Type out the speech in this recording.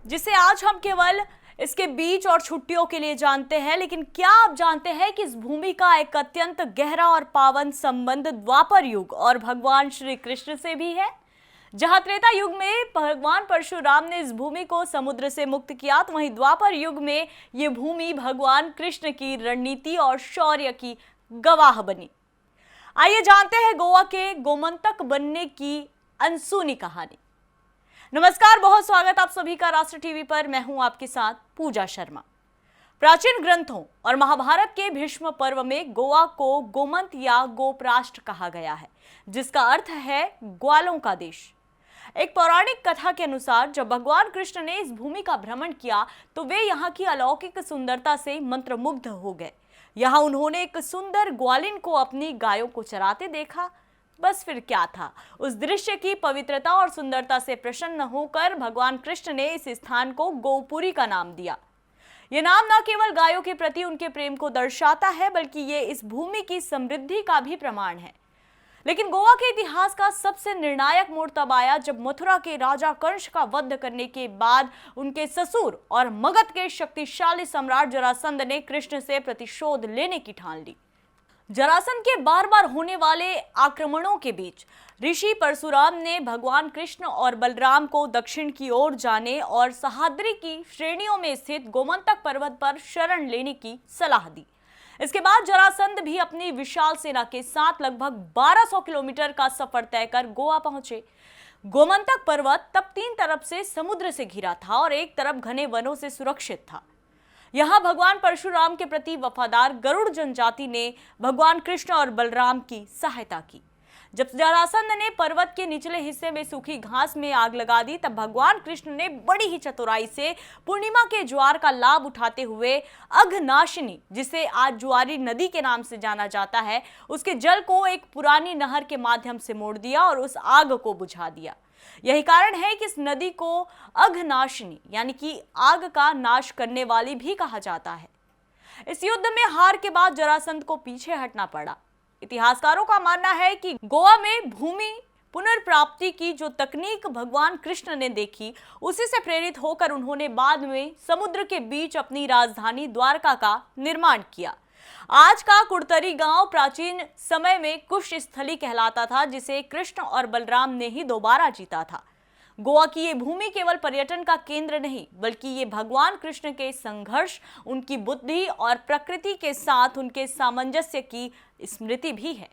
जिसे आज हम केवल इसके बीच और छुट्टियों के लिए जानते हैं। लेकिन क्या आप जानते हैं कि इस भूमि का एक अत्यंत गहरा और पावन संबंध द्वापर युग और भगवान श्री कृष्ण से भी है। जहां त्रेता युग में भगवान परशुराम ने इस भूमि को समुद्र से मुक्त किया, तो वहीं द्वापर युग में ये भूमि भगवान कृष्ण की रणनीति और शौर्य की गवाह बनी। आइए जानते हैं गोवा के गोमंतक बनने की अनसुनी कहानी। नमस्कार, बहुत स्वागत आप सभी का राष्ट्र टीवी पर। मैं हूं आपके साथ पूजा शर्मा। प्राचीन ग्रंथों और महाभारत के भीष्म पर्व में गोवा को गोमंत या गोपराष्ट्र कहा गया है, जिसका अर्थ है ग्वालों का देश। एक पौराणिक कथा के अनुसार जब भगवान कृष्ण ने इस भूमि का भ्रमण किया तो वे यहाँ की अलौकिक सुंदरता से मंत्रमुग्ध हो गए। यहाँ उन्होंने एक सुंदर ग्वालिन को अपनी गायों को चराते देखा। बस फिर क्या था, उस दृश्य की पवित्रता और सुंदरता से प्रसन्न होकर भगवान कृष्ण ने इस स्थान को गोपुरी का नाम दिया। यह नाम न केवल गायों के प्रति उनके प्रेम को दर्शाता है, बल्कि ये इस भूमि की समृद्धि का भी प्रमाण है। लेकिन गोवा के इतिहास का सबसे निर्णायक मोड़ तब आया जब मथुरा के राजा कंस का वध करने के बाद उनके ससुर और मगध के शक्तिशाली सम्राट जरासंध ने कृष्ण से प्रतिशोध लेने की ठान ली। जरासंध के बार बार होने वाले आक्रमणों के बीच ऋषि परशुराम ने भगवान कृष्ण और बलराम को दक्षिण की ओर जाने और सह्याद्री की श्रेणियों में स्थित गोमंतक पर्वत पर शरण लेने की सलाह दी। इसके बाद जरासंध भी अपनी विशाल सेना के साथ लगभग 1200 किलोमीटर का सफर तय कर गोवा पहुंचे। गोमंतक पर्वत तब तीन तरफ से समुद्र से घिरा था और एक तरफ घने वनों से सुरक्षित था। यहाँ भगवान परशुराम के प्रति वफादार गरुड़ जनजाति ने भगवान कृष्ण और बलराम की सहायता की। जब जरासंध ने पर्वत के निचले हिस्से में सूखी घास में आग लगा दी, तब भगवान कृष्ण ने बड़ी ही चतुराई से पूर्णिमा के ज्वार का लाभ उठाते हुए अघनाशिनी, जिसे आज जुआरी नदी के नाम से जाना जाता है, उसके जल को एक पुरानी नहर के माध्यम से मोड़ दिया और उस आग को बुझा दिया। यही कारण है कि इस नदी को अघनाशिनी यानी कि आग का नाश करने वाली भी कहा जाता है। इस युद्ध में हार के बाद जरासंध को पीछे हटना पड़ा। इतिहासकारों का मानना है कि गोवा में भूमि पुनर्प्राप्ति की जो तकनीक भगवान कृष्ण ने देखी, उसी से प्रेरित होकर उन्होंने बाद में समुद्र के बीच अपनी राजधानी द्वारका का निर्माण किया। आज का कुड़तरी गांव प्राचीन समय में कुश स्थली कहलाता था, जिसे कृष्ण और बलराम ने ही दोबारा जीता था। गोवा की ये भूमि केवल पर्यटन का केंद्र नहीं, बल्कि ये भगवान कृष्ण के संघर्ष, उनकी बुद्धि और प्रकृति के साथ उनके सामंजस्य की स्मृति भी है।